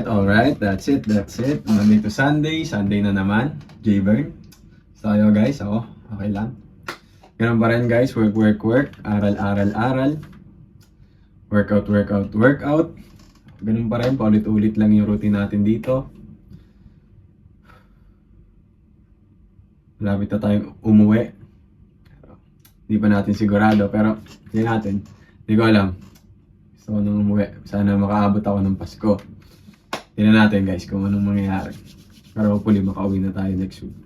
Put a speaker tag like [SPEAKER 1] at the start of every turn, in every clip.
[SPEAKER 1] Alright, that's it. Monday to Sunday na naman, J-Burn. So tayo guys, ako, okay lang. Ganun pa rin guys, work, aral. Workout. Ganun pa rin, paulit-ulit lang yung routine natin dito. Malapit na tayong umuwi. Hindi pa natin sigurado, pero hindi ko alam. Gusto ko nang umuwi, sana makaabot ako ng Pasko. Tingnan natin guys kung anong mangyayari. Pero hopefully makauwi na tayo next week.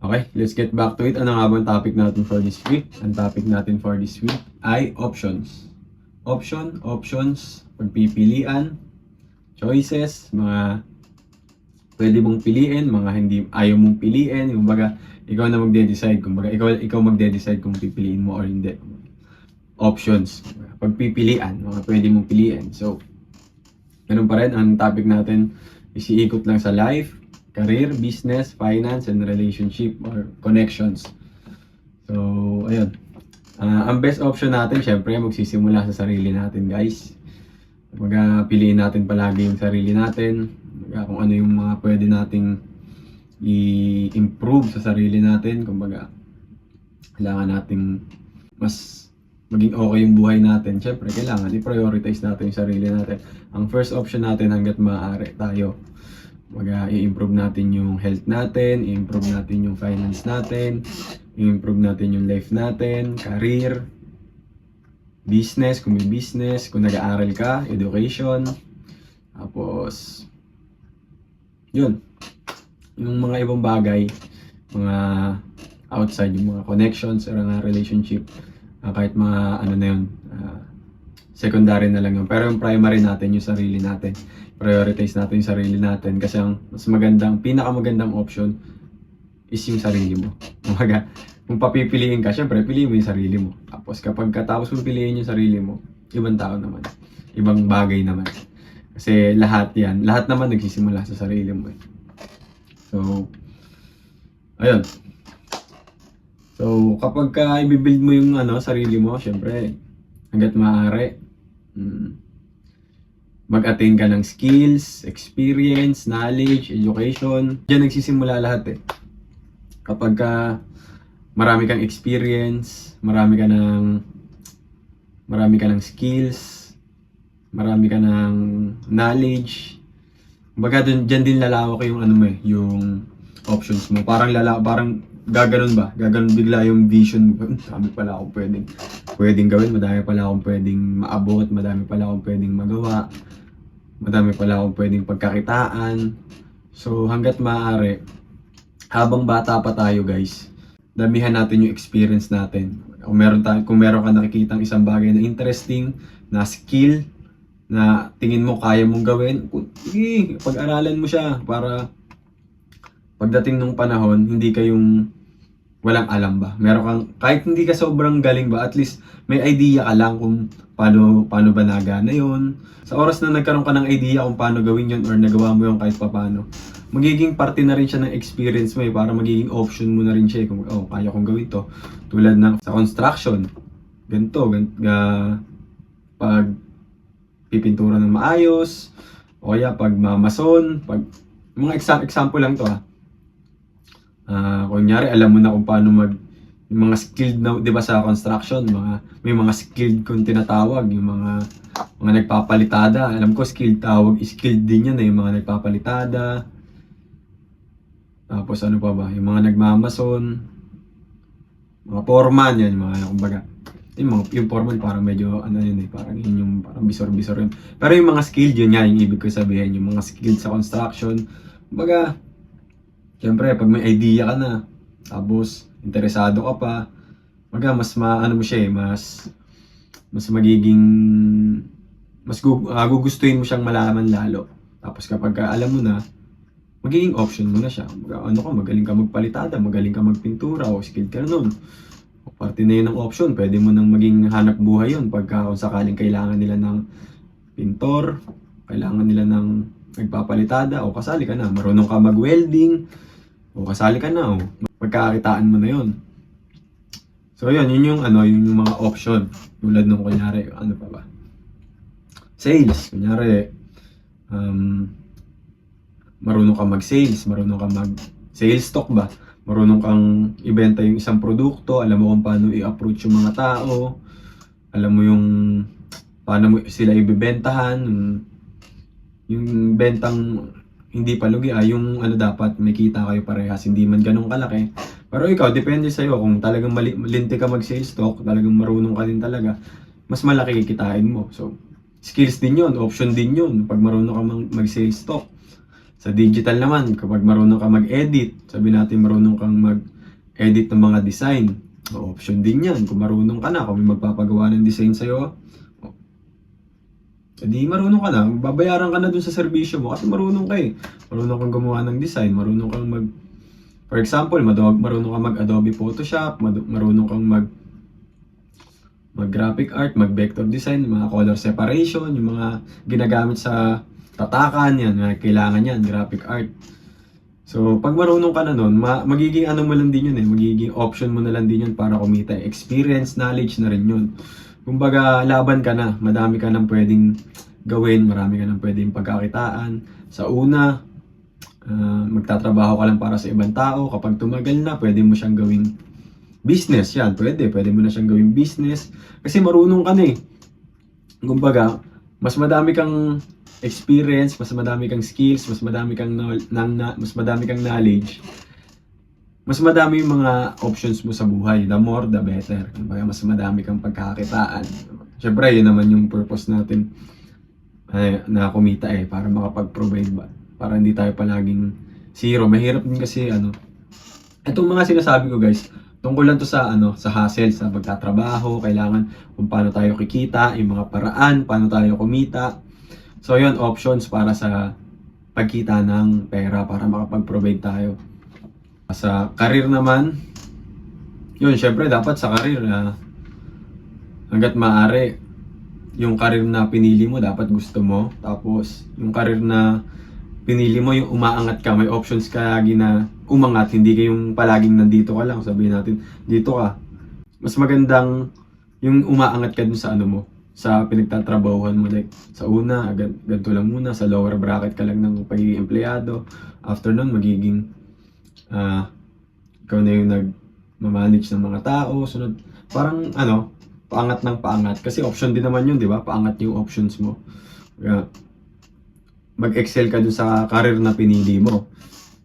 [SPEAKER 1] Okay, let's get back to it. Ano nga ba ang topic natin for this week? Ang topic natin for this week ay options. Options, pagpipilian, choices, mga pwede mong piliin, mga hindi ayaw mong piliin. Kumbaga, ikaw na magde-decide. Kumbaga, ikaw magde-decide kung pipiliin mo or hindi. Options, pagpipilian, mga pwede mong piliin. So, ganun pa rin, ang topic natin is iikot lang sa life, career, business, finance, and relationship or connections. So, ayun. Ang best option natin, syempre, magsisimula sa sarili natin, guys. Kumbaga, piliin natin palagi yung sarili natin. Kumbaga, kung ano yung mga pwede nating i-improve sa sarili natin. Kumbaga, kailangan nating mas maging okay yung buhay natin. Syempre, kailangan i-prioritize natin yung sarili natin. Ang first option natin hanggat maaari tayo. I-improve natin yung health natin, i-improve natin yung finance natin, i-improve natin yung life natin, career, business, kung may business, kung nag-aaral ka, education. Tapos, yun. Yung mga ibang bagay, mga outside, yung mga connections or mga relationship, kahit mga ano na yun, secondary na lang yun. Pero yung primary natin, yung sarili natin. Prioritize natin yung sarili natin kasi ang mas magandang, pinakamagandang option is yung sarili mo. Kung papipiliin ka, syempre piliin mo yung sarili mo. Tapos kapag katapos mo piliin yung sarili mo, ibang tao naman. Ibang bagay naman. Kasi lahat naman nagsisimula sa sarili mo. So, ayun. So, kapag i-build mo yung sarili mo, syempre, hanggat maaari, mag-attain ka ng skills, experience, knowledge, education. Diyan nagsisimula lahat Kapag marami kang experience, marami ka ng skills, marami ka ng knowledge. Kumbaga diyan din lalawak yung yung options mo. Parang gaganon bigla yung vision mo. Dami pala akong pwedeng gawin, madami pala akong pwedeng maabot, madami pala akong pwedeng magawa, madami pala akong pwedeng pagkakitaan. So hanggat maaari, habang bata pa tayo guys, damihan natin yung experience natin. Kung meron ka nakikitang isang bagay na interesting, na skill, na tingin mo kaya mong gawin, pag-aralan mo siya para pagdating ng panahon, hindi kayong walang alam ba? Meron kang, kahit hindi ka sobrang galing ba, at least may idea ka lang kung paano ba nagana yun. Sa oras na nagkaroon ka ng idea kung paano gawin yun or nagawa mo yun kahit paano, magiging parte na rin siya ng experience mo para magiging option mo na rin siya kung kaya kong gawin to. Tulad ng sa construction, pag pipintura ng maayos, o kaya pag mamason, pag mga example lang to kunyari alam mo na kung paano yung mga skilled na, 'di ba, sa construction, may mga skilled kung tinatawag, yung mga nagpapalitada. Alam ko skilled din 'yan yung mga nagpapalitada. Tapos ano pa ba? Yung mga nagmamason, mga foreman, yan mga kumbaga. Yung foreman parang medyo yun parang yun yung parang bisor-bisor yun. Pero yung mga skilled yun yung ibig ko sabihin, yung mga skilled sa construction. Kumbaga, siyempre, pag may idea ka na, tapos interesado ka pa, mas maano mo siya mas magiging, gugustuhin mo siyang malaman lalo. Tapos kapag alam mo na, magiging option mo na siya. Magaling ka magpalitada, magaling ka magpintura, o skilled ka nun. O parte na yun ng option, pwede mo nang maging hanap buhay yun pagka kung sakaling kailangan nila ng pintor, kailangan nila ng nagpapalitada, o kasali ka na, marunong ka mag-welding, o kasali ka na, pagkakitaan mo na yun. So yun yung mga option. Tulad nung kunyari, ano pa ba? Sales, kunyari, marunong ka mag-sales, marunong ka mag-sales talk ba? Marunong kang ibenta yung isang produkto, alam mo kung paano i-approach yung mga tao, alam mo yung paano mo sila ibebentahan, yung bentang hindi palugi, yung dapat may kita kayo parehas, hindi man ganun kalaki. Pero ikaw, depende sa'yo, kung talagang linti ka mag-sales talk, talagang marunong ka din talaga, mas malaki kikitain mo. So, skills din yun, option din yun, pag marunong ka mag-sales talk. Sa digital naman, kapag marunong ka mag-edit, sabi natin marunong kang mag-edit ng mga design, option din yan. Kung marunong ka na, kung may magpapagawa ng design sa'yo, edi marunong ka na, babayaran ka na dun sa serbisyo mo kasi marunong ka Marunong kang gumawa ng design, marunong kang for example, marunong kang mag-Adobe Photoshop, marunong kang mag-graphic art, mag-vector design, mga color separation, yung mga ginagamit sa tatakan, yan, kailangan yan, graphic art. So, pag marunong ka na nun, magiging mo lang din yun magiging option mo na lang din yun para kumita. Experience, knowledge na rin yun. Kumbaga, laban ka na, madami ka nang pwedeng gawin, marami ka nang pwedeng pagkakitaan. Sa una, magtatrabaho ka lang para sa ibang tao. Kapag tumagal na, pwede mo siyang gawing business. Yan, pwede mo na siyang gawing business. Kasi marunong ka na Kumbaga, mas madami kang experience, mas madami kang skills, mas madami kang knowledge, mas madami yung mga options mo sa buhay. The more, the better. Kumbaga, mas madami kang pagkakakitaan. Siyempre, yun naman yung purpose natin na kumita para makapag-provide ba. Para hindi tayo palaging zero. Mahirap din kasi itong mga sinasabi ko guys, tungkol lang to sa hustle, sa pagtatrabaho, kailangan kung paano tayo kikita, yung mga paraan, paano tayo kumita. So yun, options para sa pagkita ng pera para makapag-provide tayo. Sa career naman, yun, syempre dapat sa career hanggat maaari, yung career na pinili mo dapat gusto mo. Tapos yung career na pinili mo, yung umaangat ka, may options ka lagi na umangat, hindi kayong palaging nandito ka lang. Sabihin natin, dito ka. Mas magandang yung umaangat ka dun sa sa pinagtatrabahuhan mo. Like, sa una, ganito lang muna, sa lower bracket ka lang ng pagiging empleyado. After nun, magiging ikaw na yung nag-manage ng mga tao. Sunod, parang paangat ng paangat. Kasi option din naman yun, di ba? Paangat yung options mo. Mag-excel ka dun sa career na pinili mo.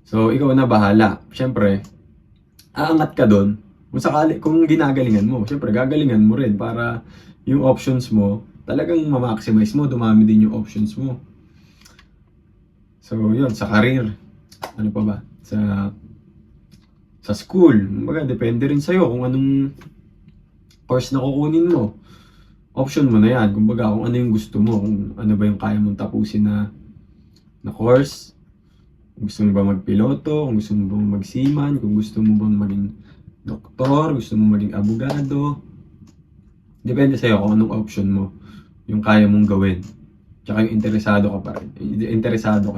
[SPEAKER 1] So, ikaw na bahala. Siyempre, aangat ka dun. Kung ginagalingan mo, siyempre, gagalingan mo rin para yung options mo, talagang ma-maximize mo, dumami din yung options mo. So, yun, sa career. Ano pa ba? Sa school. Depende rin sa'yo kung anong course na kukunin mo. Option mo na yan. Kumbaga, kung ano yung gusto mo, kung ano ba yung kaya mong tapusin na course. Kung gusto mo ba magpiloto, kung gusto mo bang magseaman, kung gusto mo bang maging doktor, gusto mo maging abogado. Depende sa'yo kung anong option mo, yung kaya mong gawin. Tsaka yung interesado ka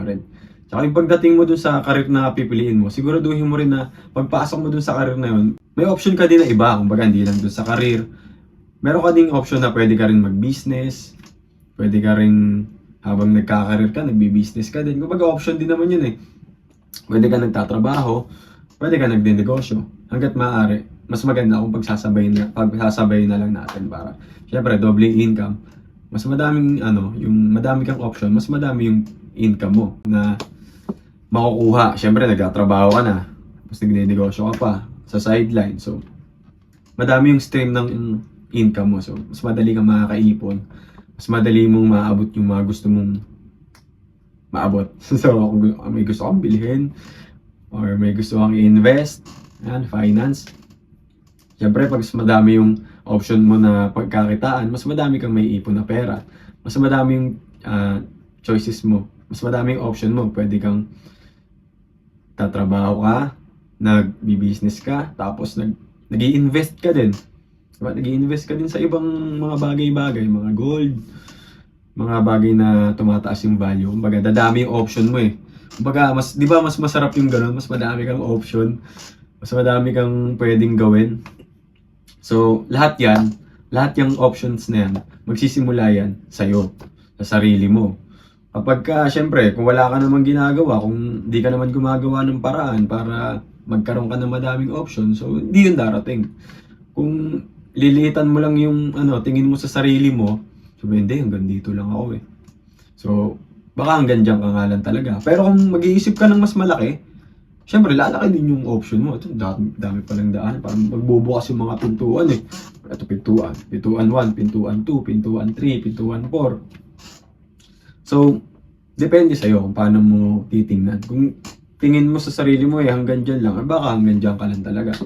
[SPEAKER 1] rin. Tsaka yung pagdating mo dun sa career na pipiliin mo, siguraduhin mo rin na pagpasok mo dun sa career na yun, may option ka din na iba. Kumbaga, hindi lang dun sa career. Meron ka ding option na pwede ka rin mag-business, pwede ka rin habang nagkakareer ka, nagbi-business ka din. Kumbaga, option din naman yun eh. Pwede ka nagtatrabaho, pwede ka nagdinegosyo. Hanggat maaari, mas maganda kung pagsasabay na lang natin para syempre doble income. Mas madaming yung madami kang option, mas madami yung income mo na makukuha. Syempre nagtatrabaho ka na, tapos nagdinegosyo ka pa sa sideline. So madami yung stream ng income mo. So mas madali kang makakaipon. Mas madali mong maabot yung mga gusto mong maabot. So kung may gusto kang bilhin or may gusto kang i-invest, finance. Siyempre, pag mas madami yung option mo na pagkakitaan, mas madami kang may ipon na pera. Mas madami yung choices mo. Mas madami yung option mo. Pwede kang tatrabaho ka, nag-business ka, tapos nag-i-invest ka din. Diba? Nag-i-invest ka din sa ibang mga bagay-bagay, mga gold, mga bagay na tumataas yung value. Kumbaga, dadami yung option mo eh. Kumbaga, di ba mas masarap yung ganun? Mas madami kang option. Mas madami kang pwedeng gawin. So, lahat yung options na yan, magsisimula yan sa'yo, sa sarili mo. Kapag syempre, kung wala ka namang ginagawa, kung di ka naman gumagawa ng paraan para magkaroon ka ng madaming options, so hindi yun darating. Kung liliitan mo lang yung tingin mo sa sarili mo, so hindi, hanggang dito lang ako eh. So, baka hanggang dyan ka nga lang talaga. Pero kung mag-iisip ka ng mas malaki, siyempre, lalaki din yung option mo. Ito, dami palang daan. Parang magbubukas yung mga pintuan eh. Ito, pintuan. Pintuan 1, pintuan 2, pintuan 3, pintuan 4. So, depende sa'yo kung paano mo titingnan. Kung tingin mo sa sarili mo hanggang dyan lang, baka hanggang dyan ka lang talaga.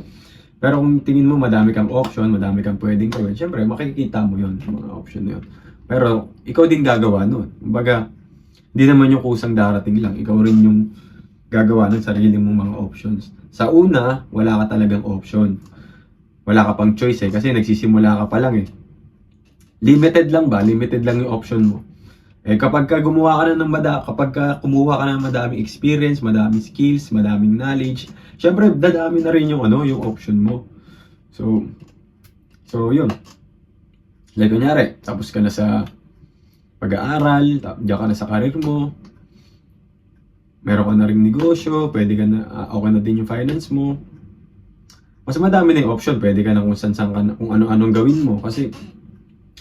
[SPEAKER 1] Pero kung tingin mo madami kang option, madami kang pwedeng gawin, siyempre, makikita mo yun, mga option na yun. Pero, ikaw din gagawa nun. Kumbaga, hindi naman yung kusang darating lang. Ikaw rin yung gagawa ng sarili mong mga options. Sa una, wala ka talagang option. Wala ka pang choice eh, kasi nagsisimula ka pa lang eh. Limited lang ba? Limited lang yung option mo. Eh kapag kumuha ka na ng madaming experience, madaming skills, madaming knowledge, syempre dadami na rin yung yung option mo. So yun. Like kunyari, tapos ka na sa pag-aaral, diyan ka na sa career mo, meron ka na ring negosyo, pwede ka na, okay na din yung finance mo. Mas madami na yung option, pwede ka na kung saan ka na, kung anong gawin mo. Kasi,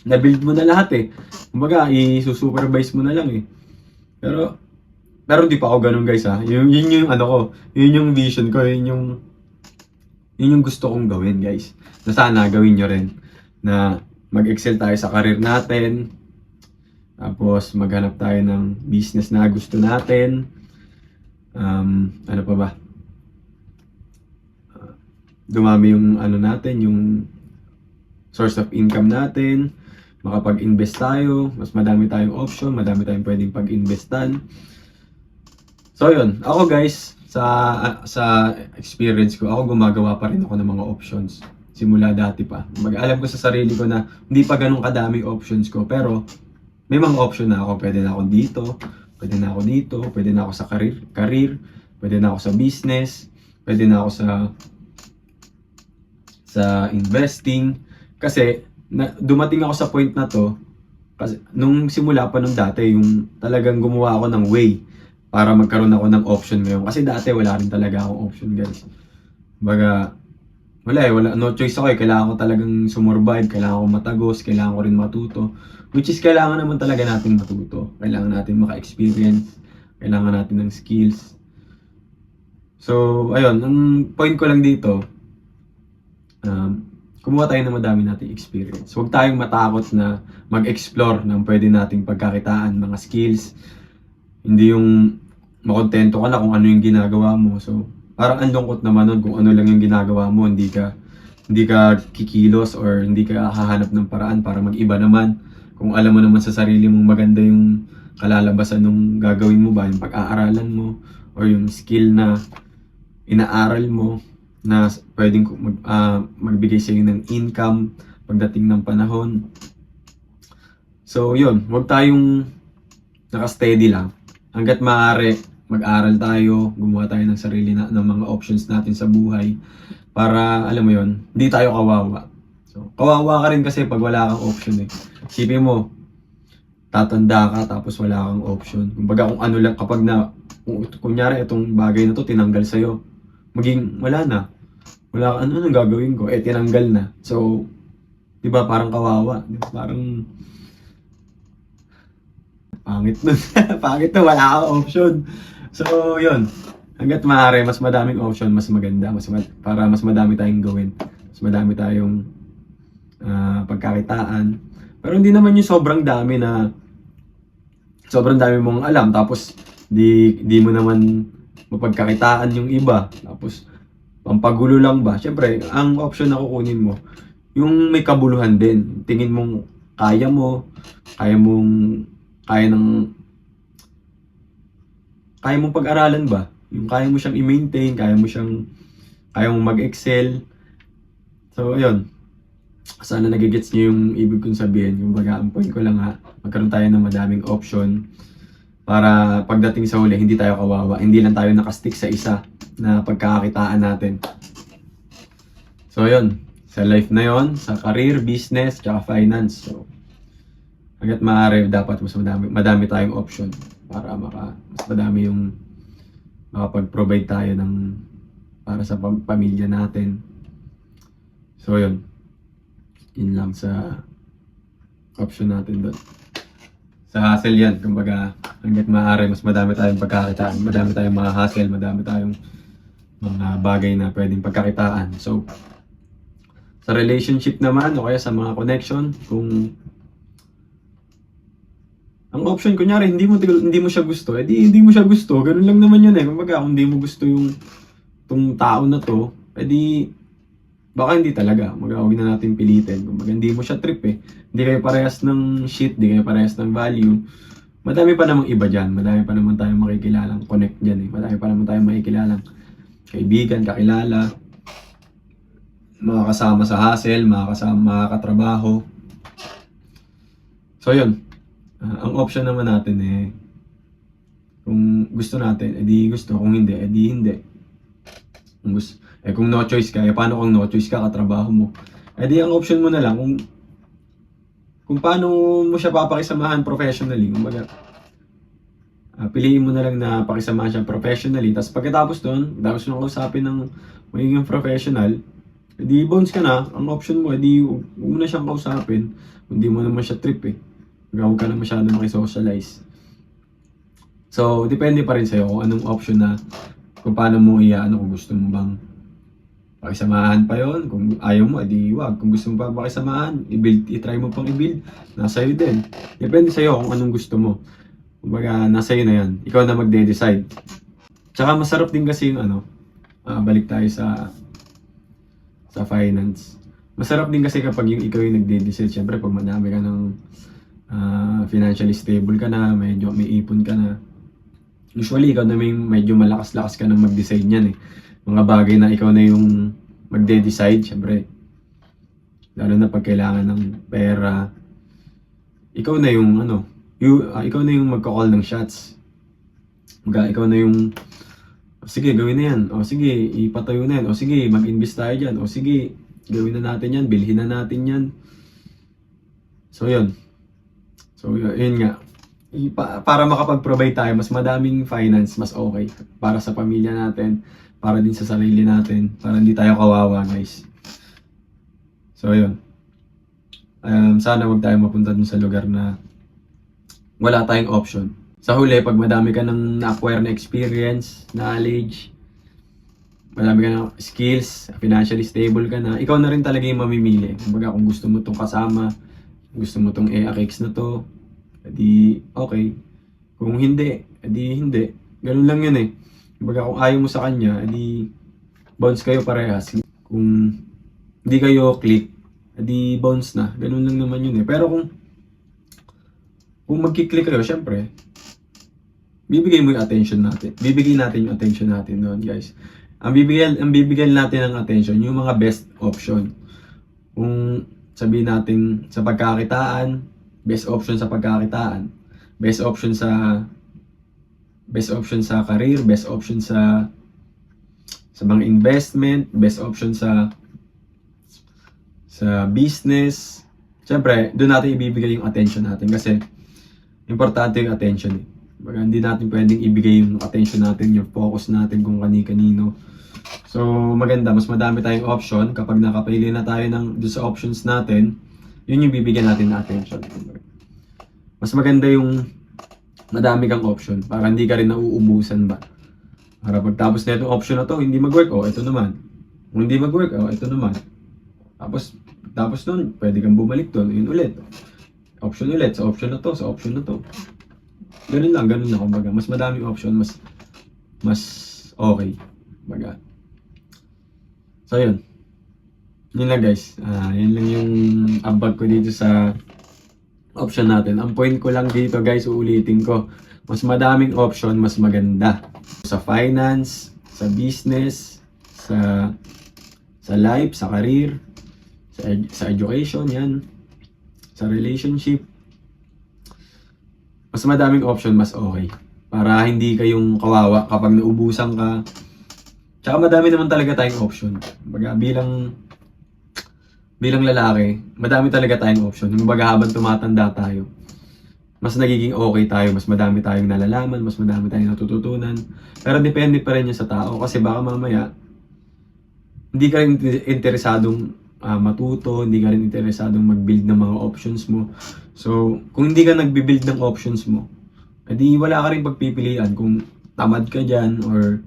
[SPEAKER 1] na-build mo na lahat eh. Kumbaga, i-supervise mo na lang eh. Pero di pa ako ganun guys ha. Yun yung yun yung vision ko, yun yung gusto kong gawin guys. Na sana gawin nyo rin. Na mag-excel tayo sa career natin. Tapos, maghanap tayo ng business na gusto natin. Ano pa ba? Dumami yung natin, yung source of income natin, makapag-invest tayo, mas madami tayong option, madami tayong pwedeng pag-investan. So yun, ako guys, sa experience ko, ako gumagawa pa rin ako ng mga options. Simula dati pa. Alam ko sa sarili ko na hindi pa ganun kadaming options ko, pero may mga option na ako. Pwede na ako dito, pwede na ako dito, pwede na ako sa career, pwede na ako sa business, pwede na ako sa investing. Kasi dumating ako sa point na to, kasi nung simula pa nung dati, yung talagang gumawa ako ng way para magkaroon ako ng option ngayon. Kasi dati wala rin talaga akong option guys. Wala, no choice ako eh. Kailangan ko talagang sumurvive, kailangan ko matagos, kailangan ko rin matuto. Which is kailangan naman talaga natin matuto. Kailangan natin maka-experience, kailangan natin ng skills. So, ayun, ang point ko lang dito, kumuha tayo ng madami nating experience. Huwag tayong matakot na mag-explore ng pwede nating pagkakitaan, mga skills. Hindi yung makontento ka na kung ano yung ginagawa mo. So, parang ang lungkot naman nun kung ano lang yung ginagawa mo, hindi ka kikilos or hindi ka hahanap ng paraan para mag-iba naman. Kung alam mo naman sa sarili mong maganda yung kalalabasan ng gagawin mo ba, yung pag-aaralan mo or yung skill na inaaral mo. na pwedeng magbigay sa iyo ng income pagdating ng panahon. So yun, huwag tayong naka-steady lang. Hangga't maaari, mag-aral tayo, gumawa tayo ng sarili ng mga options natin sa buhay para, alam mo yun, hindi tayo kawawa. So, kawawa ka rin kasi pag wala kang option eh. Isipin mo, tatanda ka tapos wala kang option. Kumbaga kung ano lang, kapag kunyari itong bagay na to tinanggal sa'yo, maging wala na. Wala, ano nang gagawin ko? Tinanggal na. So, di ba parang kawawa? Di ba parang pangit nun. Pangit na, wala kang option. So, yun. Hanggat maaari, mas madaming option, mas maganda. Para mas madami tayong gawin. Mas madami tayong pagkakitaan. Pero hindi naman yung sobrang dami mong alam. Tapos, di mo naman mapagkakitaan yung iba. Tapos, pampagulo lang ba? Siyempre, ang option na kukunin mo, yung may kabuluhan din. Tingin mong kaya mo, kaya mong pag-aralan ba? Yung kaya mo siyang i-maintain, kaya mong mag-excel. So, ayun. Sana nagigets niyo yung ibig kong sabihin. Yung baga, ang point ko lang magkaroon tayo ng madaming option para pagdating sa huli, hindi tayo kawawa. Hindi lang tayo nakastick sa isa na pagkakakitaan natin. So, ayun. Sa life na yon, sa career, business, tsaka finance. So, hanggat maaari, dapat mas madami tayong option para mas madami yung makapag-provide tayo para sa pamilya natin. So, yun. Yun lang sa option natin doon. Sa hustle yan, kumbaga, hanggat maaari, mas madami tayong pagkakitaan, madami tayong mga hustle, madami tayong mga bagay na pwedeng pagkakitaan. So, sa relationship naman, o kaya sa mga connection, kung ang option, kunyari, hindi mo siya gusto, hindi mo siya gusto. Ganun lang naman yun eh. Kumbaga, kung hindi mo gusto tong tao na to, baka hindi talaga. Huwag na natin pilitin. Kumbaga, hindi mo siya trip eh. Hindi kayo parehas ng shit, hindi kayo parehas ng value. Madami pa namang iba dyan. Madami pa naman tayong makikilalang connect dyan eh. Madami pa naman tayong makikilalang kaibigan, kakilala, mga kasama sa hustle, mga katrabaho. So, yun. Ang option naman natin kung gusto natin, edi gusto. Kung hindi, edi hindi. Kung no choice ka, paano kung no choice ka, katrabaho mo? Edi ang option mo na lang, kung paano mo siya papakisamahan professionally. Kumbaga, piliin mo na lang na pakisamahan siya professionally. Tapos pagkatapos doon, tapos mo kausapin ng magiging professional, edi bounce ka na. Ang option mo, edi huwag mo na siyang kausapin. Hindi mo naman siya trip eh. Huwag ka na masyado makisocialize. So, depende pa rin sa'yo kung anong option kung paano mo kung gusto mo bang pakisamahan pa yon. Kung ayaw mo, edi wag. Kung gusto mo pa pakisamahan, i-try mo pang i-build, nasa iyo din. Depende sa'yo kung anong gusto mo. Kumbaga, nasa iyo na yan. Ikaw na magde-decide. Tsaka masarap din kasi yung balik tayo sa finance. Masarap din kasi kapag ikaw yung nagde-decide. Siyempre, pag madami ka ng financially stable ka na, medyo may ipon ka na. Usually, ikaw na medyo malakas-lakas ka na mag-decide niyan eh. Mga bagay na ikaw na yung magde-decide, syempre. Lalo na pag kailangan ng pera. Ikaw na yung ikaw na yung magka-call ng shots. Ikaw na yung, sige, gawin na yan. O sige, ipatayo na yan. O sige, mag-invest tayo dyan. O sige, gawin na natin yan. Bilhin na natin yan. So, yun. So, yun nga. Para makapag-provide tayo, mas madaming finance, mas okay. Para sa pamilya natin, para din sa sarili natin, para hindi tayo kawawa, guys. So, yun. Sana wag tayo mapunta dun sa lugar na wala tayong option. Sa huli, pag madami ka ng na-acquire na experience, knowledge, madami ka ng skills, financially stable ka na, ikaw na rin talaga yung mamimili. Kumbaga, kung gusto mo itong kasama, gusto mo itong EAKX na to, edi okay. Kung hindi, edi hindi. Ganun lang yun eh. Kumbaga, kung ayaw mo sa kanya, edi bounce kayo parehas. Kung hindi kayo click, edi bounce na. Ganun lang naman yun eh. Pero kung magki-click kayo, syempre, bibigay mo yung attention natin. Bibigay natin yung attention natin doon, guys. Ang bibigyan natin ng attention, yung mga best option. Kung sabihin natin sa pagkakitaan, best option sa pagkakitaan, best option sa career, best option sa mga investment, best option sa business. Siyempre, doon natin ibibigay yung attention natin kasi importante yung attention eh. Baga, hindi natin pwedeng ibigay yung attention natin, yung focus natin kung kani-kanino. So, maganda, mas madami tayong option. Kapag nakapili na tayo doon sa options natin, yun yung bibigyan natin na attention. Mas maganda yung madami kang option para hindi ka rin nauubusan ba. Para pagtapos na itong option na to, hindi mag-work, ito naman. Kung hindi mag-work, ito naman. Tapos nun, pwede kang bumalik doon, yun ulit. Option ulit, sa option na to, sa option na to. Ganun lang. Kumbaga, mas madaming option, mas okay. Kumbaga. So, yun. Yun lang guys. Yun lang yung ambag ko dito sa option natin. Ang point ko lang dito guys, uulitin ko. Mas madaming option, mas maganda. Sa finance, sa business, sa life, sa career, sa education, yan. Sa relationship. Mas madaming option, mas okay. Para hindi kayong kawawa kapag naubusan ka. Tsaka madami naman talaga tayong option. Kumbaga, bilang lalaki, madami talaga tayong option. Kumbaga, habang tumatanda tayo, mas nagiging okay tayo, mas madami tayong nalalaman, mas madami tayong natututunan. Pero depende pa rin yun sa tao kasi baka mamaya, hindi ka rin interesadong matuto, hindi ka rin interesadong mag-build ng mga options mo. So, kung hindi ka nagbi-build ng options mo, edi wala ka rin pagpipilian kung tamad ka dyan or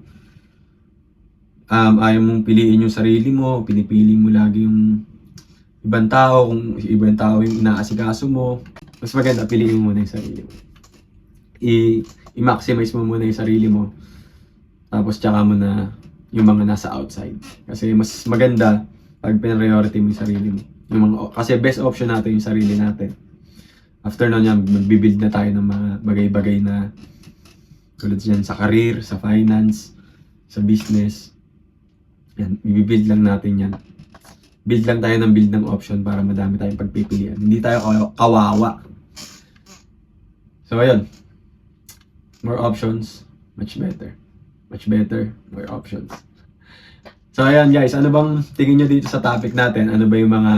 [SPEAKER 1] ayaw mong piliin yung sarili mo, pinipili mo lagi yung ibang tao, kung ibang tao yung inaasikaso mo, mas maganda piliin mo muna yung sarili mo. I-maximize mo muna yung sarili mo, tapos tsaka mo na yung mga nasa outside. Kasi mas maganda pag priority mo yung sarili mo. Kasi best option natin yung sarili natin. After nun yan, magbibuild na tayo ng mga bagay-bagay na tulad yan sa career, sa finance, sa business. Yan, i-build lang natin yan. Build lang tayo ng build ng option para madami tayong pagpipilian. Hindi tayo kawawa. So, ayun. More options, much better. Much better, more options. So, ayan guys, ano bang tingin nyo dito sa topic natin? Ano ba yung mga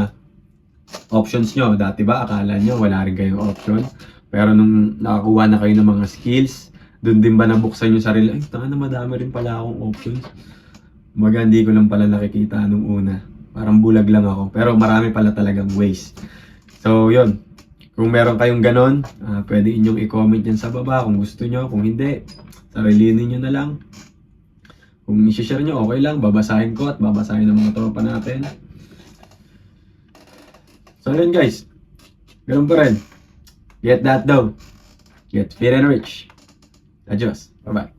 [SPEAKER 1] options nyo? Dati ba akala nyo wala rin kayong option? Pero nung nakakuha na kayo ng mga skills, doon din ba nabuksan yung sarili? Ay, tanga na madami rin pala akong options. Umaga, hindi ko lang pala nakikita nung una. Parang bulag lang ako. Pero marami pala talagang ways. So, yun. Kung meron kayong ganon, pwede inyong i-comment yan sa baba kung gusto nyo. Kung hindi, sarilinin nyo na lang. Kung i-share nyo, okay lang. Babasahin ko at babasahin ng mga tropa natin. So, yun guys. Ganun pa rin. Get that dough. Get fit and rich. Adios. Bye-bye.